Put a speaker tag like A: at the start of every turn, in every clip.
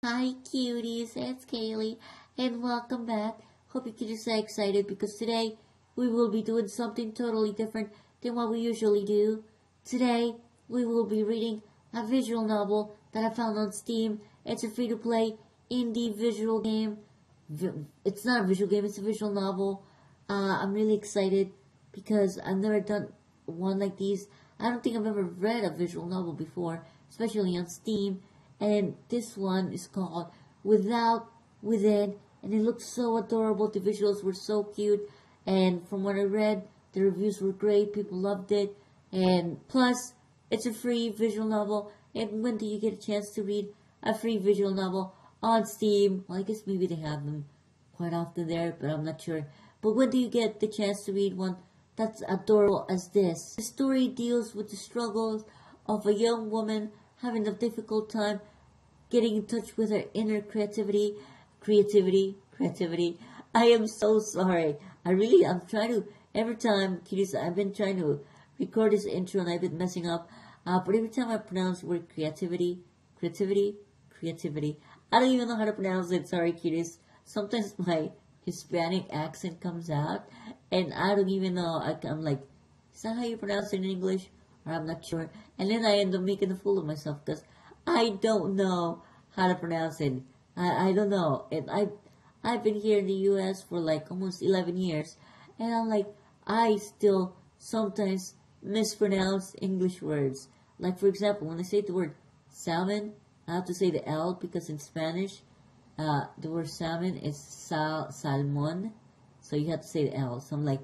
A: Hi cuties, it's Kaylee, and welcome back. Hope you kids are excited because today we will be doing something totally different than what we usually do. Today we will be reading a visual novel that I found on Steam. It's a free-to-play indie visual game. It's not a visual game, it's a visual novel. I'm really excited because I've never done one like these. I don't think I've ever read a visual novel before, especially on Steam. And this one is called Without Within, and it looks so adorable. The visuals were so cute, and from what I read, the reviews were great. People loved it, and plus, it's a free visual novel. And when do you get a chance to read a free visual novel on Steam? Well, I guess maybe they have them quite often there, but I'm not sure. But when do you get the chance to read one that's adorable as this? The story deals with the struggles of a young woman having a difficult time getting in touch with her inner creativity. I am so sorry. I'm trying to, every time, kiddies, I've been trying to record this intro and I've been messing up. But every time I pronounce the word creativity, I don't even know how to pronounce it. Sorry, kiddies. Sometimes my Hispanic accent comes out and I don't even know. I'm like, is that how you pronounce it in English? Or I'm not sure. And then I end up making a fool of myself because I don't know how to pronounce it. I don't know. And I've been here in the U.S. for like almost 11 years. And I'm like, I still sometimes mispronounce English words. Like, for example, when I say the word salmon, I have to say the L because in Spanish, the word salmon is salmon. So you have to say the L. So I'm like,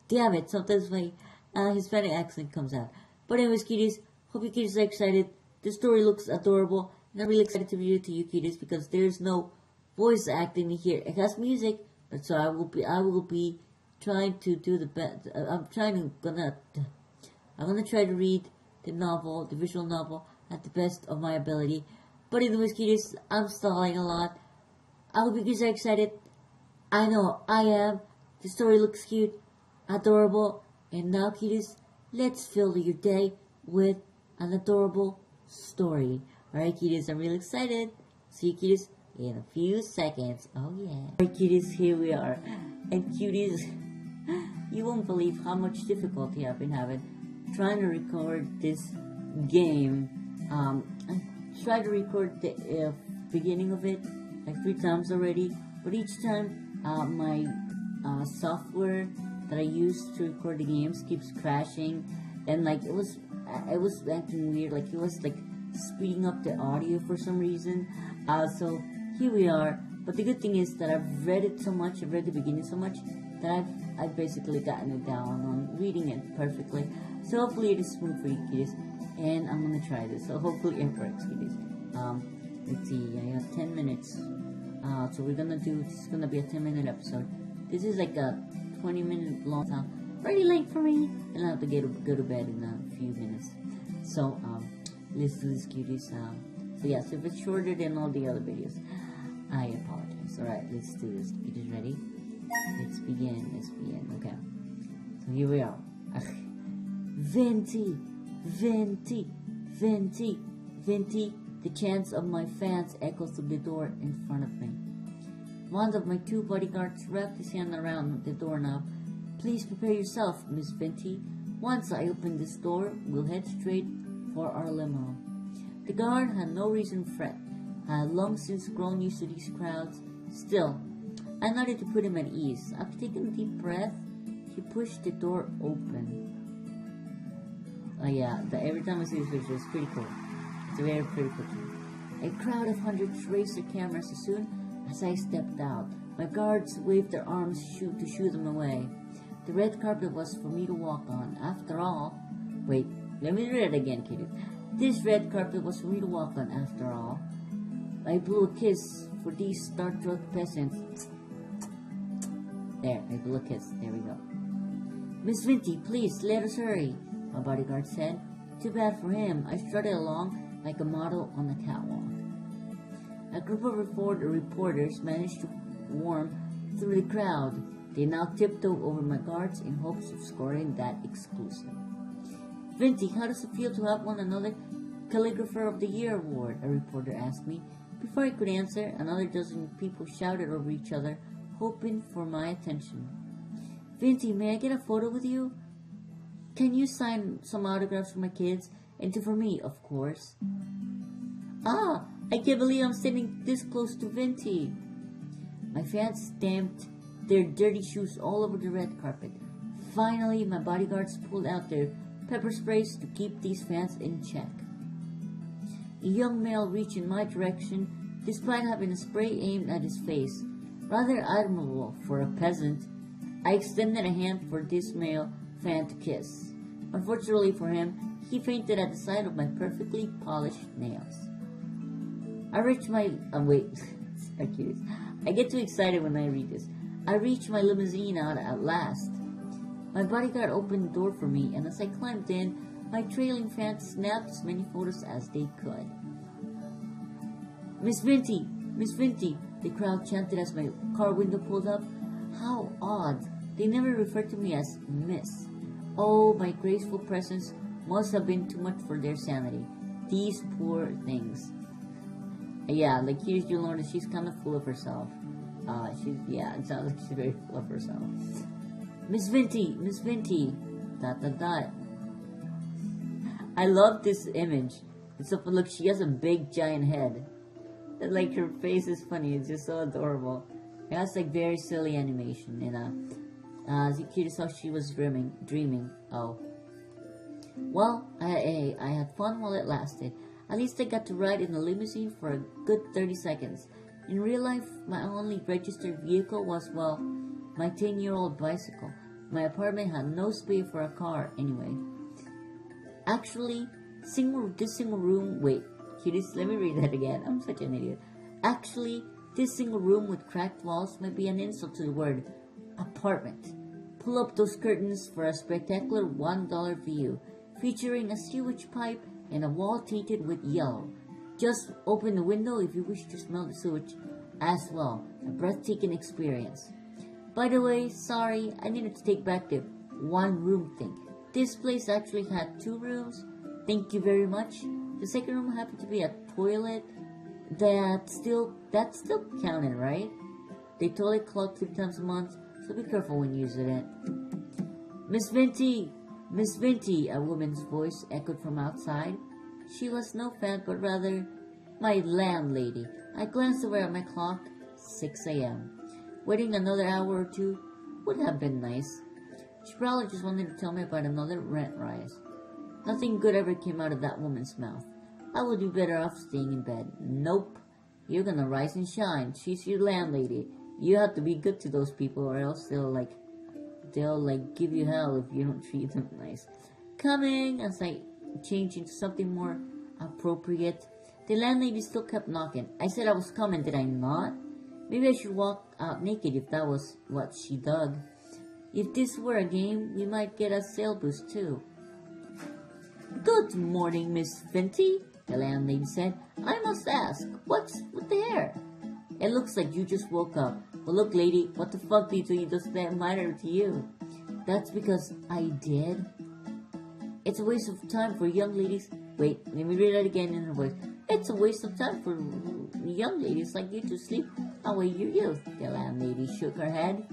A: damn it. Sometimes my Hispanic accent comes out. But anyways, kiddies, hope you kiddies are excited. The story looks adorable, and I'm really excited to read it to you, kiddies, because there's no voice acting here. It has music, but so I will be trying to do the best. I'm gonna try to read the novel, the visual novel, at the best of my ability. But anyways, kiddies, I'm stalling a lot. I hope you kiddies are excited. I know I am. The story looks cute, adorable, and now, kiddies, let's fill your day with an adorable story. Alright, kiddies, I'm really excited. See you, kiddies, in a few seconds. Oh, yeah. Alright, kiddies, here we are. And, kiddies, you won't believe how much difficulty I've been having trying to record this game. I tried to record the beginning of it like 3 times already, but each time my software that I use to record the games keeps crashing, and like it was acting weird, like it was like speeding up the audio for some reason. So here we are. But the good thing is that I've read it so much, I've read the beginning so much that I've basically gotten it down on reading it perfectly. So hopefully it is smooth for you kiddies, and I'm gonna try this. So hopefully it works, kiddies. Let's see. I have 10 minutes. So we're gonna do. This is gonna be a 10-minute episode. This is like a 20-minute long time. Pretty late for me, and I have to go to bed in a few minutes. So let's do this, cuties. So yeah, so if it's shorter than all the other videos, I apologize. Alright, let's do this. Cuties ready? Let's begin. Okay. So here we are. Venti. The chants of my fans echo through the door in front of me. One of my 2 bodyguards wrapped his hand around the doorknob. Please prepare yourself, Miss Venti. Once I open this door, we'll head straight for our limo. The guard had no reason to fret. I had long since grown used to these crowds. Still, I nodded to put him at ease. After taking a deep breath, he pushed the door open. Oh yeah, every time I see this picture, it's pretty cool. It's a very pretty picture. A crowd of hundreds raised their cameras as soon as I stepped out. My guards waved their arms to shoo them away. The red carpet was for me to walk on. After all, wait, let me read it again, kiddies. This red carpet was for me to walk on. After all, I blew a kiss for these starstruck peasants. There, I blew a kiss. There we go. Miss Venti, please let us hurry, my bodyguard said. Too bad for him. I strutted along like a model on the catwalk. A group of reporters managed to worm through the crowd. They now tiptoed over my guards in hopes of scoring that exclusive. Venti, how does it feel to have won another Calligrapher of the Year award? A reporter asked me. Before I could answer, another dozen people shouted over each other, hoping for my attention. Venti, may I get a photo with you? Can you sign some autographs for my kids? And two for me, of course. Ah, I can't believe I'm standing this close to Venti. My fans stamped their dirty shoes all over the red carpet. Finally, my bodyguards pulled out their pepper sprays to keep these fans in check. A young male reached in my direction, despite having a spray aimed at his face. Rather admirable for a peasant. I extended a hand for this male fan to kiss. Unfortunately for him, he fainted at the sight of my perfectly polished nails. I reached my... wait. Sorry, Kuties. I get too excited when I read this. I reached my limousine out at last. My bodyguard opened the door for me, and as I climbed in, my trailing fans snapped as many photos as they could. Miss Venti! Miss Venti! The crowd chanted as my car window pulled up. How odd. They never referred to me as Miss. Oh, my graceful presence must have been too much for their sanity. These poor things. Yeah, like here's you learn that she's kind of full of herself. It sounds like she's very full of herself. Miss Venti! Miss Venti! ... I love this image. It's so, look, she has a big giant head. And like her face is funny. It's just so adorable. It has like very silly animation. And Kuties thought she was dreaming. Oh. Well, I had fun while it lasted. At least I got to ride in the limousine for a good 30 seconds. In real life, my only registered vehicle was, well, my 10-year-old bicycle. My apartment had no space for a car anyway. Actually, this single room... Wait, Kuties, let me read that again. I'm such an idiot. Actually, this single room with cracked walls might be an insult to the word apartment. Pull up those curtains for a spectacular $1 view, featuring a sewage pipe and a wall tinted with yellow. Just open the window if you wish to smell the sewage as well. A breathtaking experience. By the way, sorry, I needed to take back the one room thing. This place actually had 2 rooms. Thank you very much. The second room happened to be a toilet. That's still counted, right? They toilet clog 3 times a month, so be careful when using it. Miss Venti! Miss Venti! A woman's voice echoed from outside. She was no fan, but rather my landlady. I glanced over at my clock. 6 a.m. Waiting another hour or 2 would have been nice. She probably just wanted to tell me about another rent rise. Nothing good ever came out of that woman's mouth. I would be better off staying in bed. Nope. You're gonna rise and shine. She's your landlady. You have to be good to those people, or else they'll give you hell if you don't treat them nice. Coming! As I changed into something more appropriate, the landlady still kept knocking. I said I was coming, did I not? Maybe I should walk out naked if that was what she dug. If this were a game, we might get a sale boost too. Good morning, Miss Venti, the landlady said. I must ask, what's with the hair? It looks like you just woke up. But look, lady, what the fuck does that matter to you? That's because I did. It's a waste of time for young ladies. Wait, let me read that again in her voice. It's a waste of time for young ladies like you to sleep away your youth. The landlady shook her head.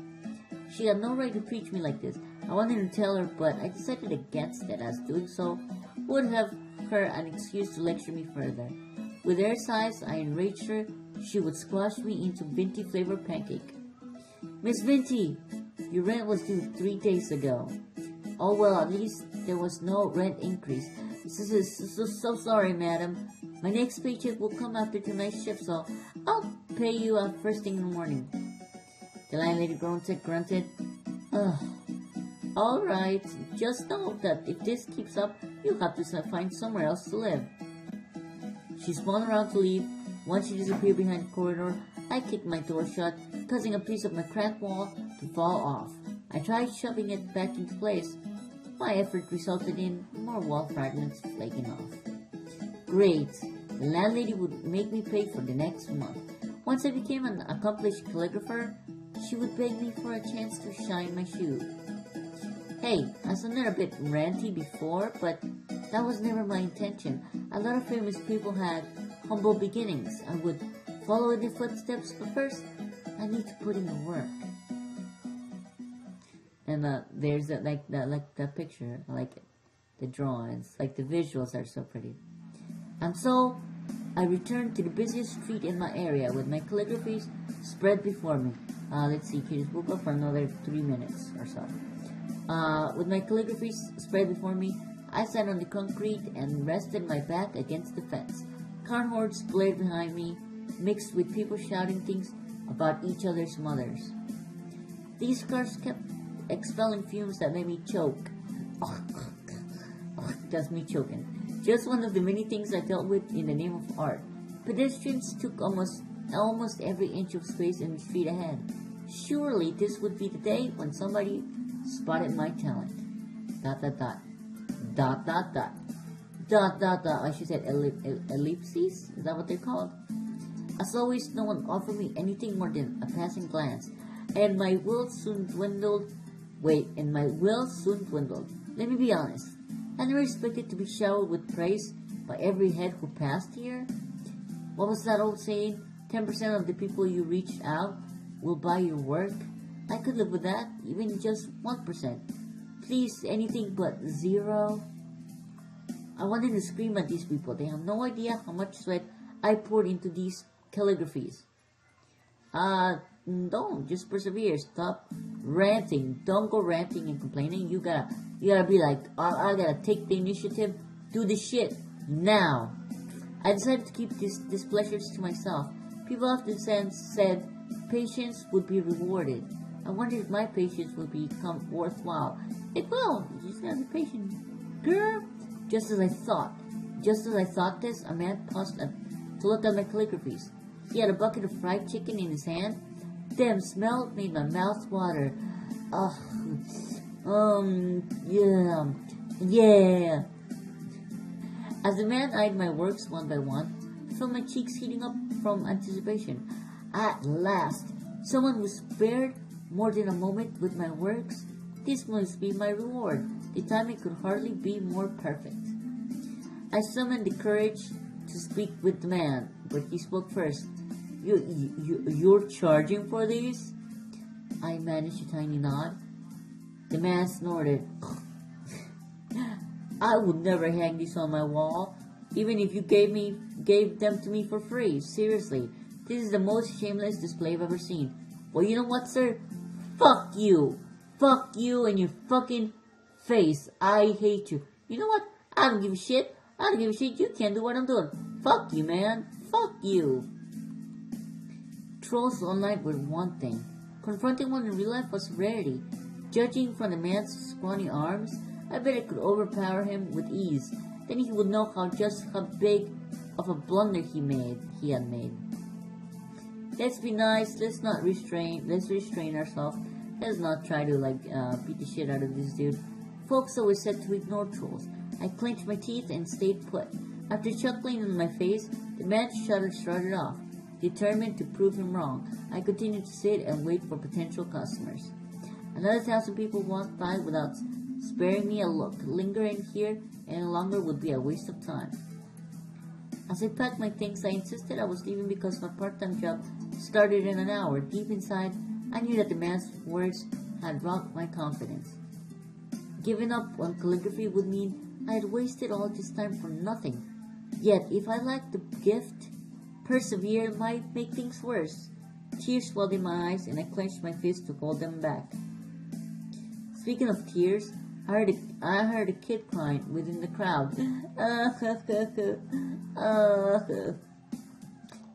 A: She had no right to preach me like this. I wanted to tell her, but I decided against it, as doing so would have her an excuse to lecture me further. With her sighs, I enraged her. She would squash me into Venti-flavored pancake. Miss Venti, your rent was due 3 days ago. Oh, well, at least there was no rent increase. So sorry, madam. My next paycheck will come after tonight's shift, so I'll pay you first thing in the morning. The landlady grunted. Ugh. All right, just know that if this keeps up, you'll have to find somewhere else to live. She spun around to leave. Once she disappeared behind the corridor, I kicked my door shut, causing a piece of my cracked wall to fall off. I tried shoving it back into place. My effort resulted in more wall fragments flaking off. Great. The landlady would make me pay for the next month. Once I became an accomplished calligrapher, she would beg me for a chance to shine my shoe. Hey, I sounded a bit ranty before, but that was never my intention. A lot of famous people had humble beginnings. I would follow in the footsteps, but first, I need to put in the work. And there's that picture. I like it. The drawings, like the visuals are so pretty. And so, I returned to the busiest street in my area with my calligraphies spread before me. Let's see, Kuties, we'll go for another 3 minutes or so. With my calligraphies spread before me, I sat on the concrete and rested my back against the fence. Car horns blared behind me, mixed with people shouting things about each other's mothers. These cars kept expelling fumes that made me choke. That's me choking. Just one of the many things I dealt with in the name of art. Pedestrians took almost every inch of space in the street ahead. Surely this would be the day when somebody spotted my talent. ... I should say ellipses? Is that what they're called? As always, no one offered me anything more than a passing glance, and my will soon dwindled. Let me be honest. I never expected to be showered with praise by every head who passed here. What was that old saying? 10% of the people you reach out will buy your work. I could live with that, even just 1%. Please, anything but 0. I wanted to scream at these people. They have no idea how much sweat I poured into these calligraphies. Don't just persevere. Stop ranting. Don't go ranting and complaining. You gotta be like, I gotta take the initiative. Do the shit now. I decided to keep these pleasures to myself. People often said patience would be rewarded. I wondered if my patience would become worthwhile. It will. You just gotta be patient, girl. Just as I thought this, a man paused to look at my calligraphies. He had a bucket of fried chicken in his hand. Damn smell made my mouth water. Yeah. As the man eyed my works one by one, I felt my cheeks heating up from anticipation. At last, someone was spared more than a moment with my works. This must be my reward. The timing could hardly be more perfect. I summoned the courage to speak with the man, but he spoke first. You're charging for these? I managed a tiny nod. The man snorted. I would never hang these on my wall, even if you gave them to me for free. Seriously, this is the most shameless display I've ever seen. Well, you know what, sir? Fuck you. Fuck you and your fucking face. I hate you. You know what? I don't give a shit. You can't do what I'm doing. Fuck you, man. Fuck you. Trolls online were one thing. Confronting one in real life was a rarity. Judging from the man's scrawny arms, I bet I could overpower him with ease. Then he would know how big of a blunder he had made. Let's be nice. Let's restrain ourselves. Let's not try to beat the shit out of this dude. Folks always said to ignore trolls. I clenched my teeth and stayed put. After chuckling in my face, the man shrugged off. Determined to prove him wrong, I continued to sit and wait for potential customers. Another 1,000 people walked by without sparing me a look. Lingering here any longer would be a waste of time. As I packed my things, I insisted I was leaving because my part-time job started in an hour. Deep inside, I knew that the man's words had rocked my confidence. Giving up on calligraphy would mean I had wasted all this time for nothing. Yet, if I lacked the gift, persevere might make things worse. Tears swelled in my eyes, and I clenched my fist to hold them back. Speaking of tears, I heard a kid crying within the crowd.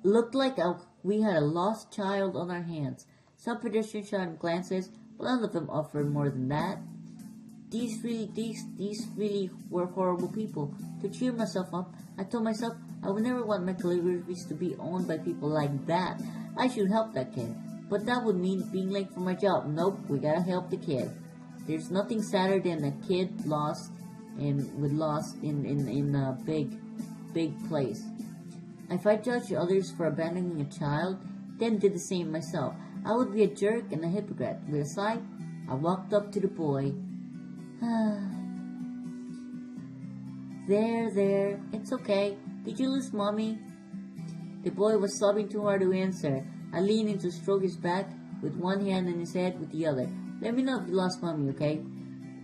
A: Looked like we had a lost child on our hands. Some pedestrians shot him glances, but none of them offered more than that. These really were horrible people. To cheer myself up, I told myself I would never want my calligraphies to be owned by people like that. I should help that kid. But that would mean being late for my job. Nope, we gotta help the kid. There's nothing sadder than a kid lost in a big place. If I judged others for abandoning a child, then did the same myself, I would be a jerk and a hypocrite. With a sigh, I walked up to the boy. There, it's okay. Did you lose mommy? The boy was sobbing too hard to answer. I leaned in to stroke his back with one hand and his head with the other. Let me know if you lost mommy, okay?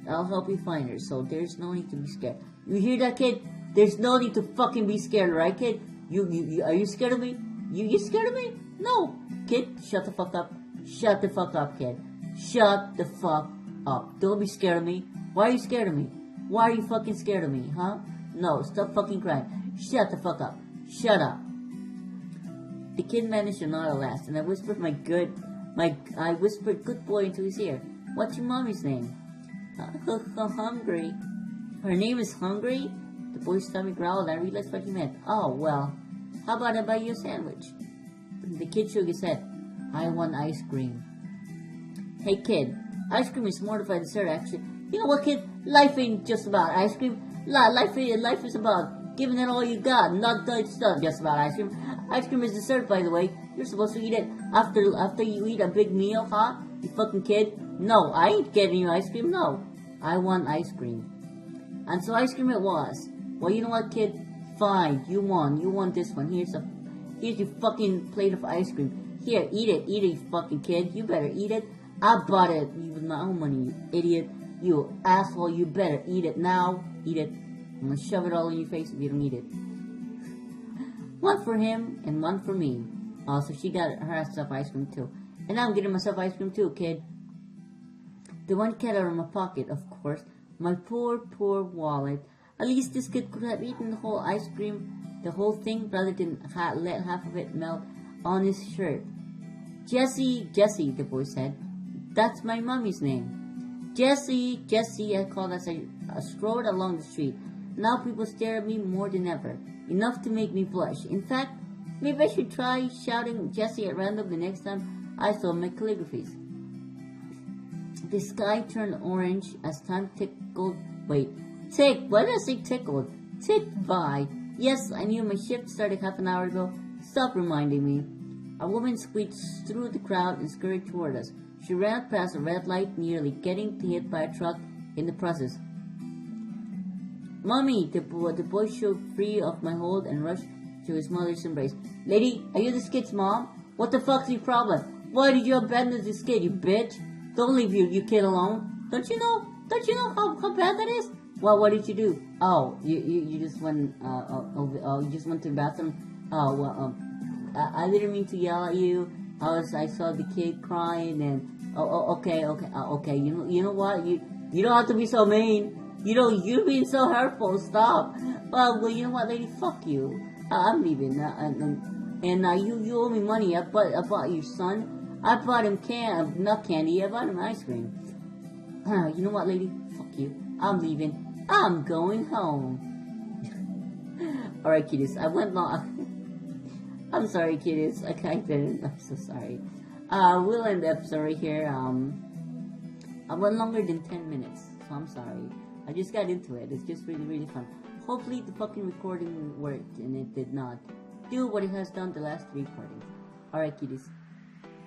A: I'll help you find her, so there's no need to be scared. You hear that, kid? There's no need to fucking be scared, right, kid? You are you scared of me? You scared of me? No, kid, shut the fuck up. Shut the fuck up, kid. Shut the fuck up. Don't be scared of me. Why are you scared of me? Why are you fucking scared of me, huh? No, stop fucking crying. Shut the fuck up. Shut up. The kid managed to nod at last, and I whispered good boy into his ear. What's your mommy's name? Hungry. Her name is Hungry? The boy's stomach growled, and I realized what he meant. Oh, well, how about I buy you a sandwich? The kid shook his head. I want ice cream. Hey, kid, ice cream is more of a dessert, actually. You know what, kid? Life ain't just about ice cream. Life is about giving it all you got, not just about ice cream. Ice cream is dessert, by the way. You're supposed to eat it after you eat a big meal, huh? You fucking kid. No, I ain't getting you ice cream, no. I want ice cream. And so ice cream it was. Well, you know what, kid? Fine, you won. You won this one. Here's your fucking plate of ice cream. Here, eat it, you fucking kid. You better eat it. I bought it with my own money, you idiot. You asshole, you better eat it now. Eat it. I'm gonna shove it all in your face if you don't eat it. One for him and one for me. Oh, so she got herself ice cream too. And I'm getting myself ice cream too, kid. The one cat out of my pocket, of course. My poor wallet. At least this kid could have eaten the whole ice cream, the whole thing, rather than let half of it melt on his shirt. Jessie, the boy said. That's my mommy's name. Jessie, I called as I strode along the street. Now people stare at me more than ever, enough to make me blush. In fact, maybe I should try shouting Jessie at random the next time I saw my calligraphies. The sky turned orange as time tickled. Why did I say tickled? Ticked by. Yes, I knew my shift started half an hour ago. Stop reminding me. A woman squeaked through the crowd and scurried toward us. She ran past a red light, nearly getting hit by a truck in the process. Mommy! The boy shook free of my hold and rushed to his mother's embrace. Lady, are you this kid's mom? What the fuck's your problem? Why did you abandon this kid, you bitch? Don't leave your kid alone. Don't you know how bad that is? Well, what did you do? Oh, you just went you just went to the bathroom. Oh, well, I didn't mean to yell at you. I saw the kid crying and okay. You know what? You don't have to be so mean. You're being so hurtful. Stop. Well, you know what, lady? Fuck you. I'm leaving. You owe me money. I bought your son. I bought him not candy. I bought him ice cream. You know what, lady? Fuck you. I'm leaving. I'm going home. Alright, kiddies. I went long. I'm sorry, kiddies. I didn't. I'm so sorry. We'll end the episode right here. I went longer than 10 minutes, so I'm sorry. I just got into it. It's just really, really fun. Hopefully the fucking recording worked, and it did not do what it has done the last 3 recordings. Alright, kiddies.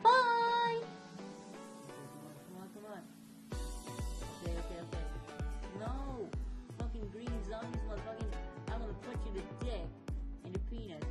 A: Bye! Come on. Okay. No! Fucking green zombies, motherfucking... I'm gonna punch you in the dick and the penis.